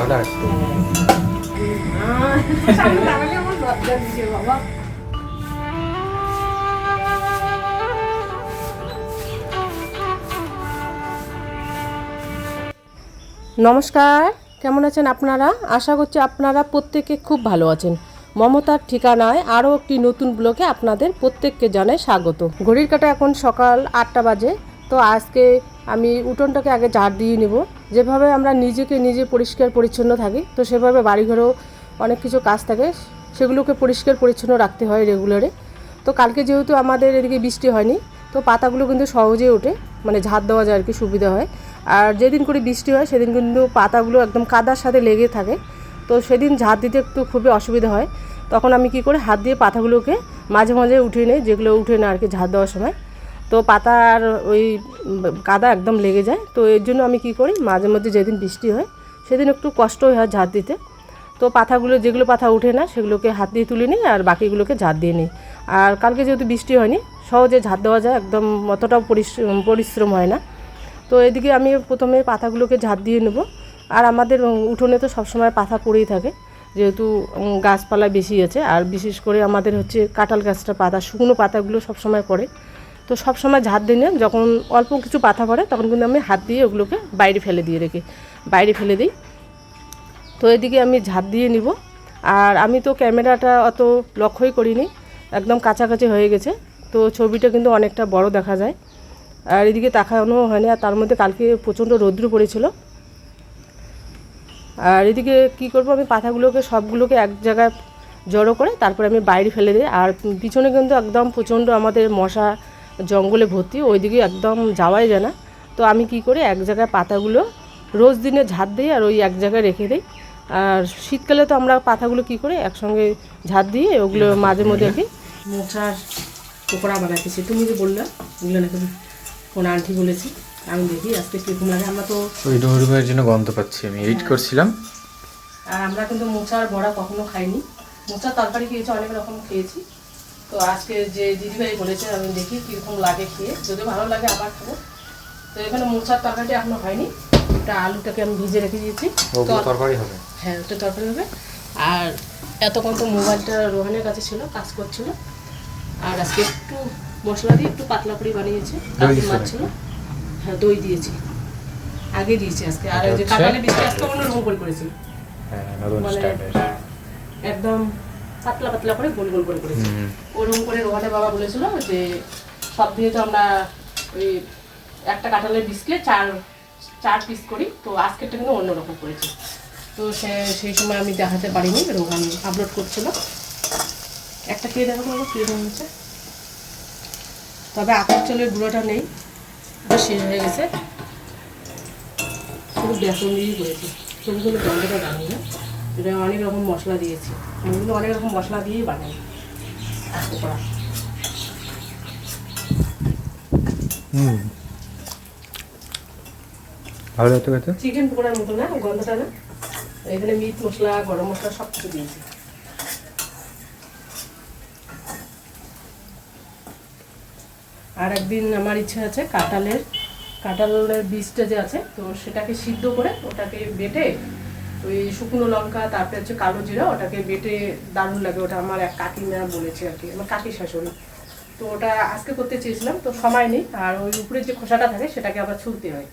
হলে আর একটু নমস্কার, কেমন আছেন আপনারা? আশা করছি আপনারা প্রত্যেকে খুব ভালো আছেন। মমতার ঠিকানায় আরও একটি নতুন ব্লগে আপনাদের প্রত্যেককে জানাই স্বাগত। ঘড়ির কাঁটা এখন সকাল 8টা বাজে। তো আজকে আমি উঠোনটাকে আগে ঝাড় দিয়ে নেব। যেভাবে আমরা নিজেকে নিজে পরিষ্কার পরিচ্ছন্ন থাকি, তো সেভাবে বাড়িঘরেও অনেক কিছু কাজ থাকে, সেগুলোকে পরিষ্কার পরিচ্ছন্ন রাখতে হয় রেগুলারে। তো কালকে যেহেতু আমাদের এদিকে বৃষ্টি হয়নি, তো পাতাগুলো কিন্তু সহজেই ওঠে, মানে ঝাড় দেওয়া যায় আর কি, সুবিধা হয়। আর যেদিন করে বৃষ্টি হয় সেদিন কিন্তু পাতাগুলো একদম কাদার সাথে লেগে থাকে, তো সেদিন ঝাড় দিতে একটু খুবই অসুবিধা হয়। তখন আমি কি করে হাত দিয়ে পাতাগুলোকে মাঝে মাঝে উঠিয়ে নিই, যেগুলো উঠে না আর কি ঝাড় দেওয়ার সময়, তো পাতার ওই কাদা একদম লেগে যায়। তো এর জন্য আমি কি করি, মাঝে মধ্যে যেদিন বৃষ্টি হয় সেদিন একটু কষ্ট হয় ঝাড় দিতে। তো পাতাগুলো, যেগুলো পাতা উঠে না সেগুলোকে হাত দিয়ে তুলে নিই, আর বাকিগুলোকে ঝাড় দিয়ে নিই। আর কালকে যেহেতু বৃষ্টি হয়নি, সহজে ঝাড় দেওয়া যায়, একদম অতটাও পরিশ্রম হয় না। তো এদিকে আমি প্রথমে পাতাগুলোকে ঝাড় দিয়ে নেব। আর আমাদের উঠোনে তো সবসময় পাতা পড়েই থাকে, যেহেতু গাছপালা বেশি আছে। আর বিশেষ করে আমাদের হচ্ছে কাঁঠাল গাছটার পাতা, শুকনো পাতাগুলো সবসময় পড়ে। তো সবসময় ঝাড় দিলে যখন অল্প কিছু পাতা পড়ে, তখন কিন্তু আমি হাত দিয়ে ওগুলোকে বাইরে ফেলে দিই। তো এদিকে আমি ঝাড় দিয়ে নিব। আর আমি তো ক্যামেরাটা অত লক্ষ্যই করিনি, একদম কাছাকাছি হয়ে গেছে, তো ছবিটা কিন্তু অনেকটা বড় দেখা যায়। আর এদিকে তাকানো হয়নি। আর তার মধ্যে কালকে প্রচণ্ড রৌদ্র পড়েছিল। আর এদিকে কী করব, আমি পাতাগুলোকে সবগুলোকে এক জায়গায় জড়ো করে তারপরে আমি বাইরে ফেলে দিই। আর পিছনে কিন্তু একদম প্রচণ্ড আমাদের মশা জঙ্গলে ভর্তি, ওইদিকে একদম যাওয়াই যায় না। তো আমি কি করি, এক জায়গায় পাতাগুলো রোজ দিনে ঝাড় দিই আর ওই এক জায়গায় রেখে দিই। আর শীতকালে তো আমরা পাতাগুলো কী করি, একসঙ্গে ঝাড় দিয়ে ওগুলো মাঝে মধ্যে আর কি মোছার পোকড়া বানাতেছি। তুমি যে বললে ওগুলো নাকি কোন আন্টি বলেছি, আমি দেখি আজকে কীরকম লাগে। আমরা তো ওই ডোরের জন্য গন্ধ পাচ্ছি, আমি এডিট করছিলাম। আর আমরা কিন্তু মোচার বড়া কখনো খাইনি, মোচার তরকারি খেয়েছি, অনেক রকম খেয়েছি। তো আজকে যে দিদিভাই বলেছে, আমি দেখি কীরকম লাগে খেয়ে, যদি ভালো লাগে আবার খাবো। তো এখানে মোচার তরকারিটা এখনো হয়নি, ওটা আলুটাকে আমি ভিজে রেখে দিয়েছি। তরকারি হবে, হ্যাঁ ওটা তরকারি হবে। আর এতক্ষণ তো মোবাইলটা রোহানের কাছে ছিল, কাজ করছিল। আর আজকে একটু মশলা দিয়ে একটু পাতলা করে বানিয়েছি, মাছ ছিল। হ্যাঁ দই দিয়েছি, আগে দিয়েছি আজকে। আর ওই যে কাঁঠালের বীজটা আজকে অন্যরকম করে করেছি, মানে একদম পাতলা পাতলা করে গোল গোল করে করেছি। ওরকম করে রোহানের বাবা বলেছিল যে সব দিয়ে তো আমরা ওই একটা কাঁঠালের বীজকে চার পিস করি, তো আজকেরটা কিন্তু অন্যরকম করেছি। তো সেই সময় আমি দেখাতে পারিনি, রোহান আপলোড করছিল। একটা খেয়ে দেখো বাবা কীরকম হচ্ছে। তবে আতপ চালের গুঁড়োটা নেই, ওটা শেষ হয়ে গেছে, শুধু বেসন দিয়েই করেছি। শুধু কোনো গন্ধটা জানি না, এটা অনেক রকম মশলা দিয়েছি, এগুলো অনেক রকম মশলা দিয়েই বানাই পকোড়া। ভালো লাগতো খেতে। চিকেন পকোড়ার মতো না গন্ধটা, না এখানে মিট মশলা, গরম মশলা সব কিছু দিয়েছি। আর একদিন আমার ইচ্ছা আছে কাঁঠালের বীজটা যে আছে, তো সেটাকে সিদ্ধ করে ওটাকে বেটে ওই শুকনো লঙ্কা, তারপরে হচ্ছে কালো জিরা, ওটাকে বেটে দারুণ লাগে। ওটা আমার এক কাকিমা বলেছে আর কি, আমার কাকি শাশুড়ি। তো ওটা আজকে করতে চেয়েছিলাম, তো সময় নেই। আর ওই উপরে যে খোসাটা থাকে সেটাকে আবার ছুলতে হয়,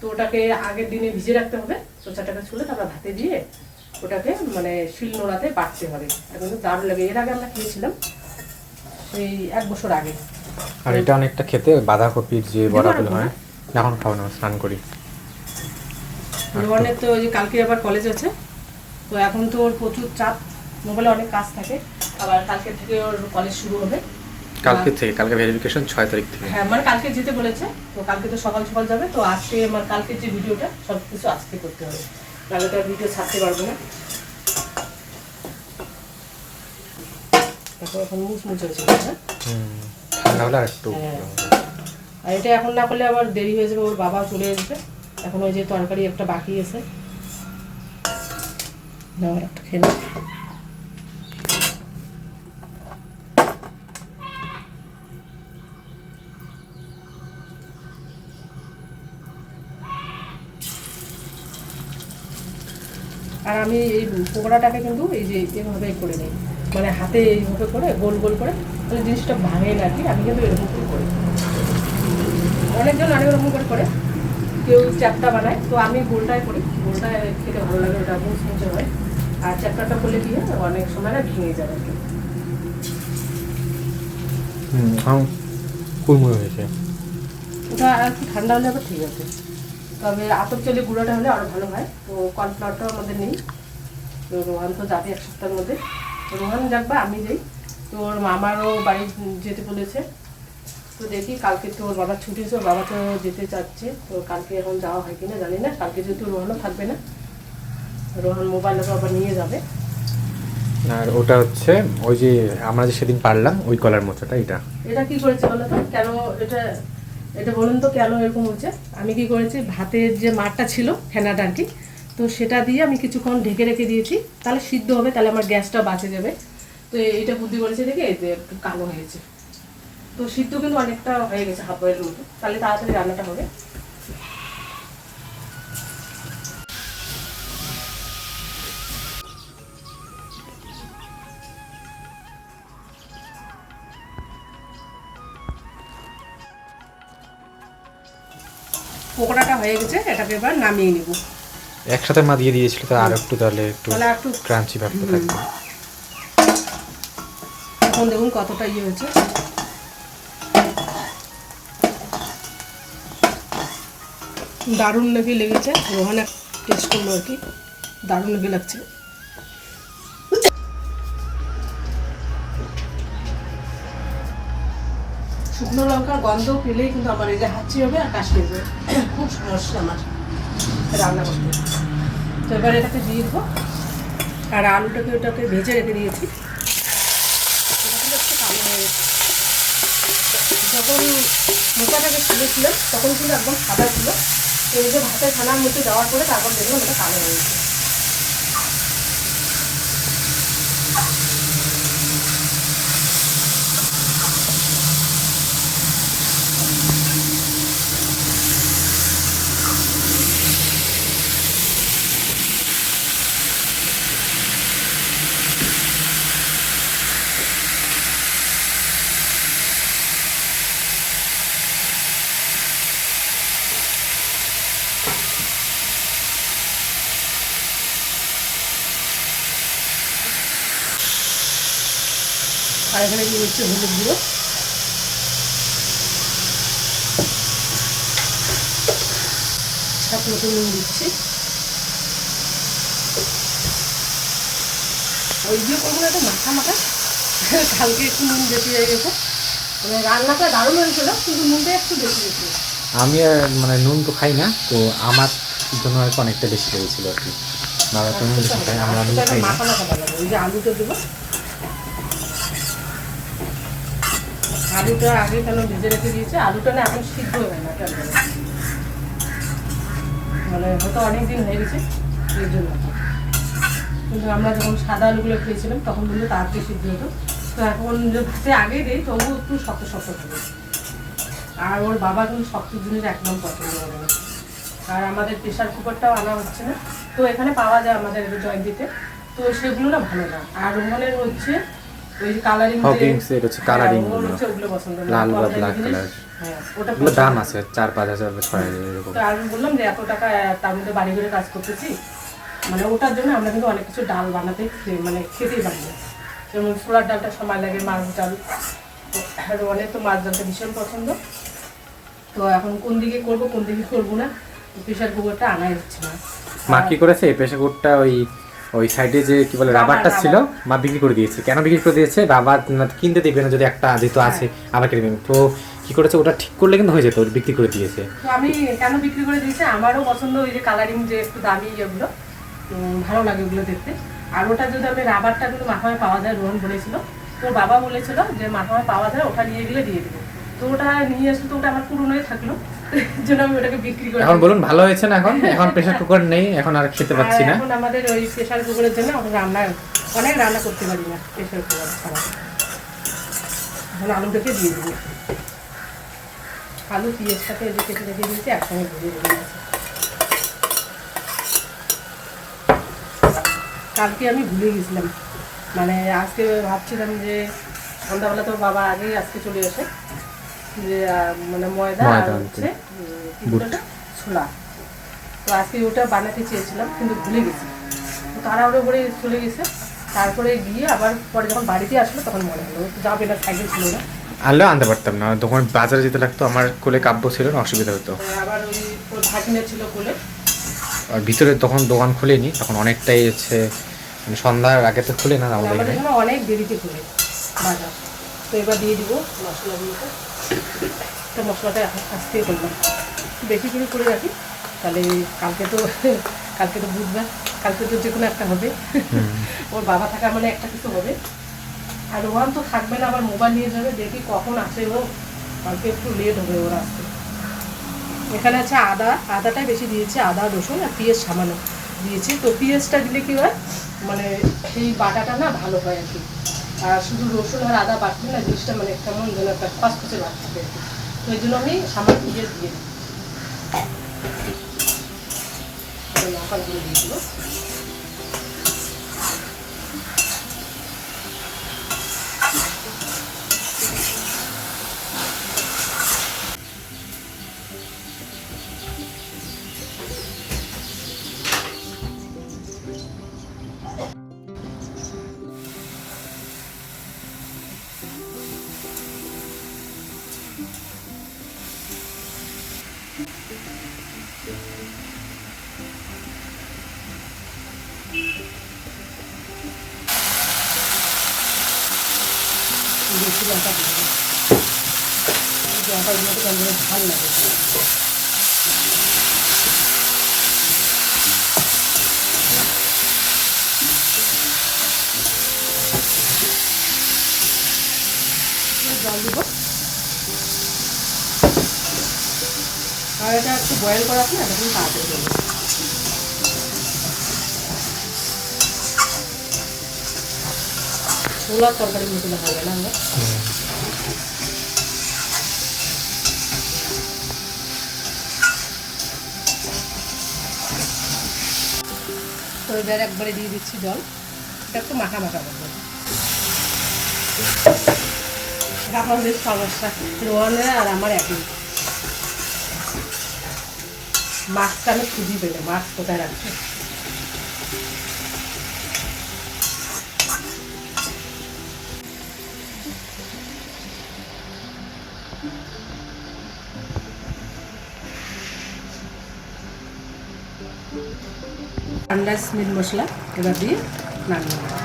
তো ওটাকে আগের দিনে ভিজে রাখতে হবে। খোসাটাকে ছুলে তারপর ভাতে দিয়ে ওটাকে মানে শিল নোড়াতে বাটতে হবে। এটা কিন্তু দারুণ লাগে। এর আগে আমরা খেয়েছিলাম সেই 1 বছর আগে। আর এটা অনেকটা খেতে বাঁধাকপির যে বড়াগুলো হয়, এখন খাবো না, স্নান করি। রোহানের তো ওই যে কালকে আবার কলেজ আছে, তো এখন তো ওর প্রচুর চাপ, মোবাইলে অনেক কাজ থাকে। আবার কালকে থেকে ওর কলেজ শুরু হবে। কালকে ভেরিফিকেশন 6 তারিখ থেকে। হ্যাঁ মানে কালকে যেতে বলেছে, তো কালকে তো সকাল সকাল যাবে। তো আজকে আমার কালকের যে ভিডিওটা সব কিছু আজকে করতে হবে, তাহলে তো আর ভিডিও ছাড়তে পারবো না। তারপর এখন মুচমুচ হয়েছে, ঠান্ডা হলে আর একটু। আর এটা এখন না করলে আবার দেরি হয়ে যাবে, ওর বাবা চলে আসবে। এখন ওই যে তরকারি একটা বাকি আছে, একটা খেয়ে নাও। আর আমি এই পকোড়াটাকে কিন্তু এই যে এভাবে করে নিই, মানে হাতে এইভাবে করে গোল গোল করে, মানে জিনিসটা ভাঙে না কি, আমি কিন্তু এরকম করে করি। অনেকজন অনেক রকম করে করে, কেউ চ্যাপটা বানায়, তো আমি গোলটাই করি, গোলটা খেতে ভালো লাগে, ওটা মুচমুচে হয়। আর চ্যাপটাটা করলে কি হয় অনেক সময় না ভেঙে যাবে আর কি। কুড়মুড়ে হয়েছে। ওটা একটু ঠান্ডা হলে আবার ঠিক আছে, তবে আতপ চালের গুঁড়োটা হলে আরও ভালো হয়। তো কর্নফ্লাওয়ারটাও আমাদের নেই, তো রোহান তো যাবে এক সপ্তাহের মধ্যে, রোহান যাকবা আমি যাই, তো ওর মামারও বাড়ি যেতে বলেছে। তো দেখি কালকে তো ওর বাবার ছুটি আছে, ওর বাবা তো যেতে চাচ্ছে, তো কালকে এখন যাওয়া হয় কিনা জানি না। কালকে যেহেতু রোহানও থাকবে না, রোহান মোবাইলটা তো আবার নিয়ে যাবে। আর ওটা হচ্ছে ওই যে আমরা যে সেদিন পারলাম ওই কলার মোচাটা, এটা কি করেছে বলো তো, কেন এটা, এটা বলুন তো কেন এরকম হচ্ছে। আমি কি করেছি, ভাতের যে মারটা ছিল ফেনাটা আর কি, তো সেটা দিয়ে আমি কিছুক্ষণ ঢেকে রেখে দিয়েছি, তাহলে সিদ্ধ হবে, তাহলে আমার গ্যাসটা বাঁচে যাবে। তো এইটা বুদ্ধি করেছে দেখে এই যে একটু কালো হয়েছে, তো সিদ্ধ কিন্তু অনেকটা হয়ে গেছে হাফ বয়েলের মতো, তাহলে তাড়াতাড়ি রান্নাটা হবে। পকোড়াটা হয়ে গেছে, এটাকে এবার নামিয়ে নিব। একসাথে মা দিয়ে দিয়েছিল, তো আর একটু তাহলে একটু একটু ক্রাঞ্চি ভাবতে থাকবে। এখন দেখুন কতটা ইয়ে হয়েছে, দারুণ নাকি লেগেছে। রোহান টেস্ট করলো আর কি, দারুণ নাকি লাগছে। শুকনো লঙ্কার গন্ধ পেলেই কিন্তু আমার এই যে হাঁচি হবে আর কাশি হবে, খুব সমস্যা আমার রান্না করতে। তো এবার এটাকে দিয়ে দেবো, আর আলুটাকে ওটাকে ভেজে রেখে দিয়েছি, একটু কালো হয়ে গেছে। যখন মোচাটাকে তুলেছিলাম তখন কিন্তু একদম সাদা ছিল, তো এই যে ভাতের ছানার মধ্যে দেওয়ার পরে তারপর দেখলাম ওটা কালো হয়ে গেছে। আর এখানে দিয়ে দিচ্ছি হলুদ গুঁড়ো, সাত মতো নুন দিচ্ছি। ওই দিয়ে করবো না, একটা মাখা মাখা, কালকে একটু নুন বেশি হয়ে গেছে, মানে রান্নাটা দারুণ হয়েছিল কিন্তু নুনটা একটু বেশি বেশি। আমি মানে নুন তো খাই না, তো আমার জন্য হয়তো অনেকটা বেশি লেগেছিল আর কি। বাবা তো নুন বেশি খাই, আমরা নুন খাই না। মাখা মাখা ভালো লাগে। ওই যে আলুটা দেবো, আলুটা আগে কেন ভেজে রেখে দিয়েছে, আলুটা না এখন সিদ্ধ হয় না কেন, মানে হয়তো অনেক দিন হয়ে গেছে এর জন্য। কিন্তু আমরা যখন সাদা আলুগুলো খেয়েছিলাম তখন কিন্তু তাড়াতাড়ি সিদ্ধ হতো, তো এখন যে ভাতে আগে দিই তবু একটু শক্ত শক্ত থাকে। আর ওর বাবা কিন্তু শক্ত জিনিস একদম পছন্দ করে না। আর আমাদের প্রেশার কুকারটাও আনা হচ্ছে না, তো এখানে পাওয়া যায় আমাদের জয়ন্তীতে, তো সেগুলো না ভালো না। আর ওখানের হচ্ছে ওই যে কালারিং, কালারিং ওগুলো পছন্দ না, লাল বা ব্ল্যাক কালার, হ্যাঁ ওটা দাম আছে 4-5 হাজার 6 হাজার এরকম। তো আমি বললাম যে এত টাকা তার মধ্যে বাড়ি ঘরে কাজ করতেছি, মানে ওটার জন্য আমরা কিন্তু অনেক কিছু ডাল বানাতে মানে খেতেই পারি না। যেমন ছোলার ডালটা সময় লাগে, মাছ ডাল, আর অনেক তো মাছ ডালটা ভীষণ পছন্দ। তো এখন কোন দিকে করবো কোন দিকে করবো না, প্রেশার কুকারটা আনাই হচ্ছে না। মা কি করেছে, প্রেশার কুকারটা ওই সাইডে যে কি বলে রাবারটা ছিল, মা বিক্রি করে দিয়েছে। কেন বিক্রি করে দিয়েছে, বাবা কিনতে দিবে না যদি একটা যেহেতু আছে, আবার কিনে দেবেন। তো কি করেছে, ওটা ঠিক করলে কিন্তু হয়ে যেত, বিক্রি করে দিয়েছে। তো আমি কেন বিক্রি করে দিয়েছি, আমারও পছন্দ ওই যে কালারিং যে একটু দামি এগুলো, ভালো লাগে ওগুলো দেখতে। আর ওটা যদি আমি রাবারটা কিন্তু মাথায় পাওয়া যায়, রোহন বলেছিল, তোর বাবা বলেছিল যে মাথায় পাওয়া যায়, ওটা নিয়ে গেলে দিয়ে দেবো। তো ওটা নিয়ে আসলে তো ওটা আমার পুরনোই থাকলো, জন্য আমি ওটাকে বিক্রি করে। এখন বলুন ভালো হয়েছে না? এখন প্রেসার কুকার নেই, এখন আর খেতে পাচ্ছি না। এখন আমাদের ওই প্রেসার কুকারের জন্য অনেক রান্না করতে পারি না প্রেসার কুকার ছাড়া। এখন আলুটাকে দিয়ে দিবি, আলু পেঁয়াজটাকে যে কেটে রেখে দিয়েছি একসঙ্গে ভেজে রেখে দিয়েছি। কালকে আমি ভুলে গেছিলাম, মানে আজকে ভাবছিলাম যে সন্ধ্যাবেলা তো বাবা আগেই আজকে চলে আসে, যে মানে ময়দা আর ময়দা হচ্ছে ছোলা, তো আজকে ওটা বানাতে চেয়েছিলাম কিন্তু ভুলে গেছি, তো তাড়াহুড়ো করে চলে গেছে। তারপরে গিয়ে আবার পরে যখন বাড়িতে আসলো তখন মনে হলো যাবে না, সাইকেল ছিল না, আনলেও আনতে পারতাম না, তখন বাজারে যেতে লাগতো, আমার কোলে কাব্য ছিল না, অসুবিধা হতো। আবার ওই ভাগিনা ছিল কোলে। আর ভিতরে তখন দোকান খুলেনি, তখন অনেকটাই হচ্ছে মানে সন্ধ্যার আগে তো খুলে না আমাদের আমাদের এখানে। এখানে অনেক দেরিতে খুলে বাজার। তো এবার দিয়ে দিব মশলাগুলোতে, তো মশলাটা আস্তে করলাম, বেশি করে রাখি, তাহলে কালকে তো বুধবার, কালকে তো যে কোনো একটা হবে। ওর বাবা থাকা মানে একটা কিছু হবে, আর ওখান তো থাকবে না, আবার মোবাইল নিয়ে যাবে, দেখি কখন আসে ও, কালকে একটু লেট হবে ওর আসতে। এখানে আছে আদাটাই বেশি দিয়েছি, আদা রসুন আর পেঁয়াজ সামান্য দিয়েছি। তো পেঁয়াজটা দিলে কি হয়, মানে সেই বাটাটা না ভালো হয় আর কি, আর শুধু রসুন আর আদা বাটলে না জিনিসটা মানে কেমন যেন একটা খসখসে ভাব থাকে আর কি, তো এই জন্য আমি সামান্য পেঁয়াজ দিয়ে দিই। লঙ্কাগুলো দিয়ে দিব। বেশি লঙ্কা দিয়ে দিই, লঙ্কাগুলো তো কেমন ভালো লাগে। জল দিব, আর এটা একটু বয়েল করা আছে না, তখন তাড়াতাড়ি দেবো। ছোলার তরকারির মতো হবে না আমরা। তো এবার একবারে দিয়ে দিচ্ছি জল, এটা একটু মাখা মাখা করবো। আমাদের সমস্যা রোহানের আর আমার একই, মাছটা আমি খুঁজি পেলে, মাছ কোথায় রাখছে। আন্দাজ মিট মশলা এবার দিয়ে নামিয়ে নেব।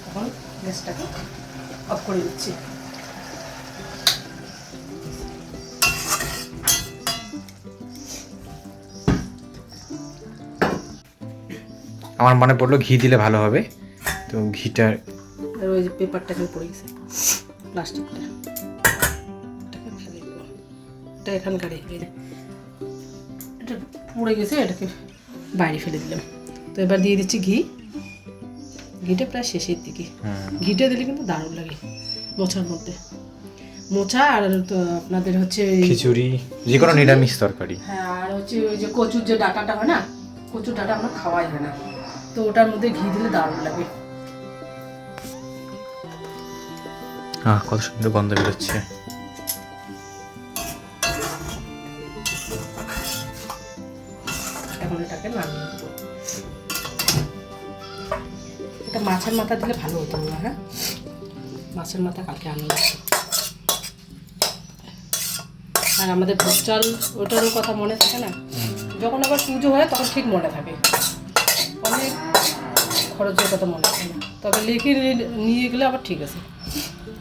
এখন গ্যাসটাকে অফ করে দিচ্ছি। আমার মনে পড়লো ঘি দিলে ভালো হবে, তো ঘিটা ওই যে পেপারটাকে পড়ে গেছে, প্লাস্টিকটা, এটা এখানকার এটা পড়ে গেছে, এটাকে বাইরে ফেলে দিলাম। তো এবার দিয়ে দিচ্ছি ঘি, ঘিটা প্রায় শেষের দিকে, ঘিটা দিলে কিন্তু দারুণ লাগে মোচার মধ্যে। মোচা আর তো আপনাদের হচ্ছে খিচুড়ি, যে কোনো নিরামিষ তরকারি। হ্যাঁ, আর হচ্ছে ওই যে কচুর যে ডাঁটাটা হয় না, কচুর ডাঁটা আমরা খাওয়াই হয় না, তো ওটার মধ্যে ঘি দিলে দারুণ লাগে। কত সুন্দর গন্ধ বেরোচ্ছে। এখন এটাকে নামিয়ে দেবো। এটা মাছের মাথা দিলে ভালো হতো না, হ্যাঁ মাছের মাথা কালকে আনলাম। আর আমাদের ভোগ চাল ওটারও কথা মনে থাকে না, যখন আবার পুজো হয় তখন ঠিক মনে থাকে, অনেক খরচের কথা মনে থাকে না, তবে লিখে নিয়ে গেলে আবার ঠিক আছে,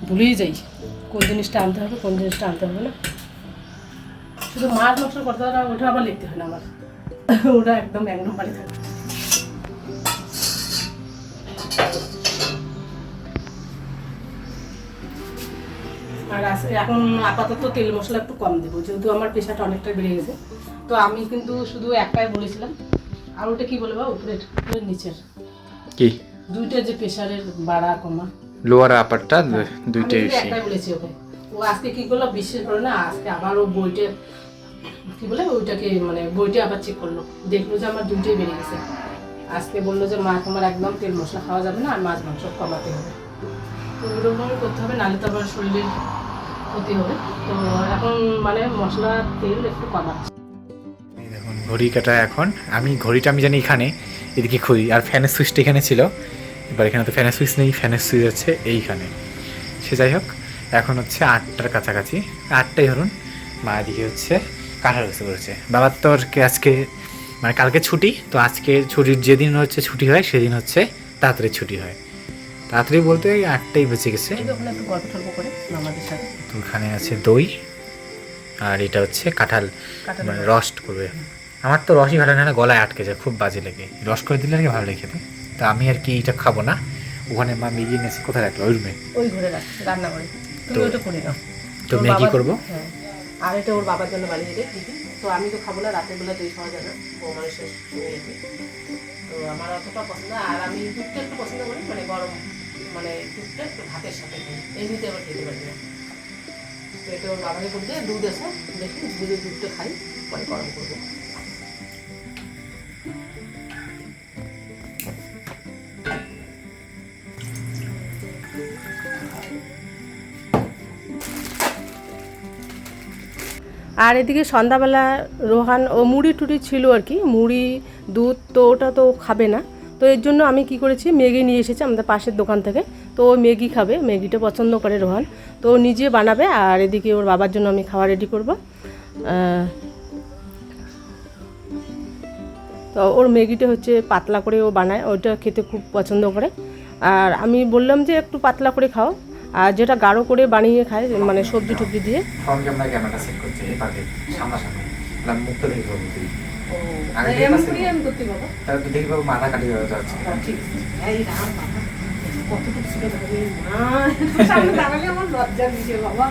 ভুলেই যাই কোন জিনিসটা আনতে হবে কোন জিনিসটা আনতে হবে না। শুধু মাছ মশলা করতে হবে না, ওটা আবার লিখতে হয় না আমার, ওটা একদম এক নম্বরে থাকে। আর এখন আপাতত তেল মশলা একটু কম দেবো, যেহেতু আমার প্রেশারটা অনেকটা বেড়ে গেছে। তো আমি কিন্তু শুধু একটাই বলেছিলাম, আর ওটা কি বলবো, উপরের নিচের কি দুইটা যে প্রেশারের বাড়া কমা, লোয়ার আপারটা দুইটাই আমি বেশি। একটাই বলেছি ওকে। ও আজকে কি করলো বিশ্বাস করে না, আজকে আবার ও বইটা কি বলে ওইটাকে মানে বইটা আবার চেক করলো, দেখলো যে আমার দুইটাই বেড়ে গেছে। আজকে বললো যে মা তোমার একদম তেল মশলা খাওয়া যাবে না, আর মাছ মাংস কমাতে হবে। তো ওইরকমই করতে হবে, নাহলে তো আবার শরীরের ক্ষতি হবে। তো এখন মানে মশলা তেল একটু কমাচ্ছে। দেখুন ঘড়ি কাটা এখন, ঘড়িটা আমি জানি এখানে, এদিকে খুঁজি, আর ফ্যানের সুইচটা এখানে ছিল, এবার এখানে তো ফ্যানের সুইচ নেই, ফ্যানের সুইচ আছে এইখানে। সে যাই হোক, এখন হচ্ছে 8টার কাছাকাছি, 8টাই ধরুন। মা এদিকে হচ্ছে কাঁঠাল বসে পড়েছে। বাবার তো আজকে মানে কালকে ছুটি, তো আজকে ছুটির যেদিন হচ্ছে ছুটি হয় সেদিন হচ্ছে তাড়াতাড়ি ছুটি হয়। তাড়াতাড়ি বলতে ওই 8টাই বেঁচে গেছে। ওখানে একটু গল্প টল্প করে আমাদের সাথে। তো ওখানে আছে দই, আর এটা হচ্ছে কাঁঠাল মানে রস্ট করবে। আমার তো রসই ভালো না, গলায় আটকে যায়, খুব বাজে লাগে। রস করে দিলে নাকি ভালো লাগে খেতে। তা আমি আর কি এটা খাবো না। ওখানে মা ম্যাগি এনেছে, কোথায় রাখলো? ওই রুমে, ওই ঘরে রাখছে রান্না করে। তুমি ওটা করে নাও। তো ম্যাগি করবো। হ্যাঁ, আর এটা ওর বাবার জন্য বানিয়ে দেবে দিদি। তো আমি তো খাবো না, রাতের বেলা দই খাওয়া যাবে, ও মানে শেষ হয়ে যাবে। তো আমার অতটা পছন্দ, আর আমি দুধটা একটু পছন্দ করি, মানে গরম মানে দুধটা একটু ভাতের সাথে খাই, এমনিতে আবার খেতে পারি না। তো এটা ওর বাবাকে করে দিয়ে দুধ আছে, দেখি দুধটা খাই, পরে গরম করবো। আর এদিকে সন্ধ্যাবেলা রোহান ও মুড়ি টুড়ি ছিল আর কি, মুড়ি দুধ, তো ওটা তো খাবে না। তো এর জন্য আমি কি করেছি, ম্যাগি নিয়ে এসেছি আমাদের পাশের দোকান থেকে। তো ও ম্যাগি খাবে, ম্যাগিটা পছন্দ করে রোহান, তো ও নিজে বানাবে। আর এদিকে ওর বাবার জন্য আমি খাওয়া রেডি করব। তো ওর ম্যাগিটা হচ্ছে পাতলা করে ও বানায়, ওইটা খেতে খুব পছন্দ করে। আর আমি বললাম যে একটু পাতলা করে খাও, আর যেটা গাঢ় করে বানিয়ে খায় মানে সবজি টবজি দিয়ে। ফ্রন্ট ক্যামেরাটা সেট করছে এই পাশে সামনাসামনি, মানে মুখটা দেখে পাবো তুই। এমন করেই আমি করতে পারবো। তাহলে তো দেখে পাবো মাথা কাটিয়ে যাচ্ছে। ঠিক আছে, এই রাম বাবা, কতটুকু ছিল দেখো, মা সামনে দাঁড়ালে আমার লজ্জা দিছে বাবা।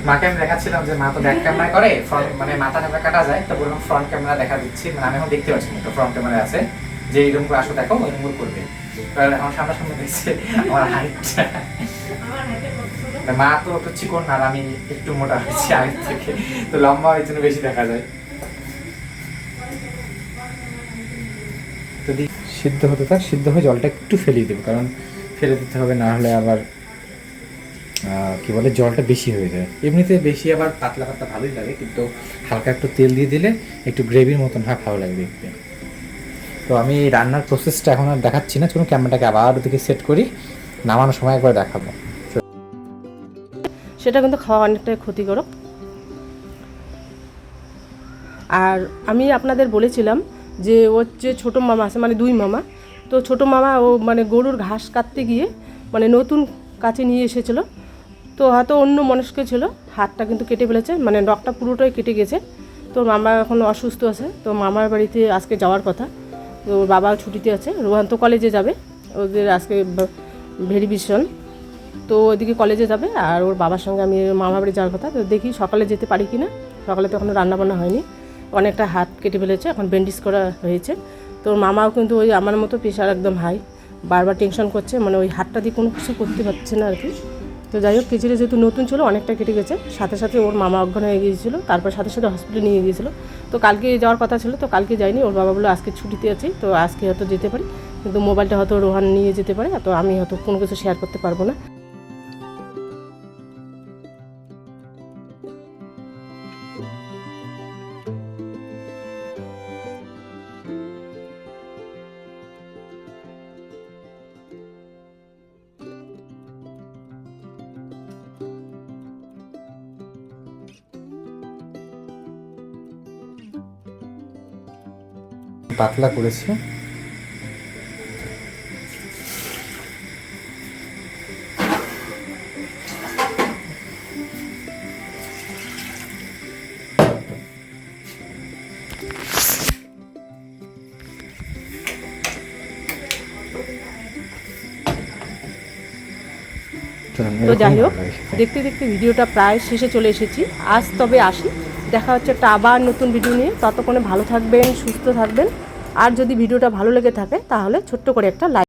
মাকে আমি দেখাচ্ছিলাম যে মা তো ব্যাক ক্যামেরা করে, ফ্রন্ট মানে মাথা ক্যামেরা কাটা যায়, তো বললাম ফ্রন্ট ক্যামেরা দেখা দিচ্ছি, মানে আমি এখন দেখতে পাচ্ছি না, তো ফ্রন্ট ক্যামেরা আছে যে এরকম করে আসো দেখো, ওইরকম করে করবে। কারণ আমার সামনাসামনি দেখছে আমার হাইটটা, মা তো একটু চিকন আর আমি একটু মোটা হয়েছি আগের থেকে, তো লম্বা এর জন্য বেশি দেখা যায়। যদি সিদ্ধ হতে থাক, সিদ্ধ হয়ে জলটা একটু ফেলিয়ে দেবো, কারণ ফেলে দিতে হবে, না হলে আবার কি বলে জলটা বেশি হয়ে যায়। এমনিতে বেশি আবার পাতলা পাতলা ভালোই লাগে, কিন্তু হালকা একটু তেল দিয়ে দিলে একটু গ্রেভির মতন হয়, ভালো লাগে দেখতে। তো আমি রান্নার প্রসেসটা এখন আর দেখাচ্ছি না, চলুন ক্যামেরাটাকে আবার ওদিকে সেট করি, নামানোর সময় একবার দেখাবো। সেটা কিন্তু খাওয়া অনেকটাই ক্ষতিকারক। আর আমি আপনাদের বলেছিলাম যে ওর যে ছোটো মামা আছে, মানে দুই মামা, তো ছোটো মামা ও মানে গরুর ঘাস কাটতে গিয়ে মানে নতুন কাছে নিয়ে এসেছিলো, তো হয়তো অন্য মনস্ক ছিল, হাতটা কিন্তু কেটে ফেলেছে, মানে নখটা পুরোটাই কেটে গেছে। তো মামা এখন অসুস্থ আছে, তো মামার বাড়িতে আজকে যাওয়ার কথা। তো বাবা ছুটিতে আছে, রোহান তো কলেজে যাবে, ওদের আজকে ভেরিফিকেশন, তো ওইদিকে কলেজে যাবে। আর ওর বাবার সঙ্গে আমি মামার বাড়ি যাওয়ার কথা, তো দেখি সকালে যেতে পারি কি না। সকালে তো এখনও রান্নাবান্না হয়নি, অনেকটা হাত কেটে ফেলেছে, এখন ব্যান্ডেজ করা হয়েছে। তো মামাও কিন্তু ওই আমার মতো প্রেশার একদম হাই, বারবার টেনশন করছে, মানে ওই হাতটা দিয়ে কোনো কিছু করতে পারছে না আর কি। তো যাই হোক, কেচিটা যেহেতু নতুন ছিল অনেকটা কেটে গেছে, সাথে সাথে ওর মামা অজ্ঞান হয়ে গিয়েছিলো, তারপর সাথে সাথে হসপিটালে নিয়ে গিয়েছিলো। তো কালকে যাওয়ার কথা ছিল, তো কালকে যাইনি, ওর বাবা বললো আজকে ছুটিতে আছি, তো আজকে হয়তো যেতে পারি, কিন্তু মোবাইলটা হয়তো রোহান নিয়ে যেতে পারে, তো আমি হয়তো কোনো কিছু শেয়ার করতে পারবো না। পাতলা করেছি, তো যাই হোক, ভালো লাগে। দেখতে দেখতে ভিডিওটা প্রায় শেষে চলে এসেছি। আজ তবে আসি, দেখা হচ্ছে একটা আবার নতুন ভিডিও নিয়ে। ততক্ষণে ভালো থাকবেন, সুস্থ থাকবেন। আর যদি ভিডিওটা ভালো লেগে থাকে তাহলে ছোট্ট করে একটা লাইক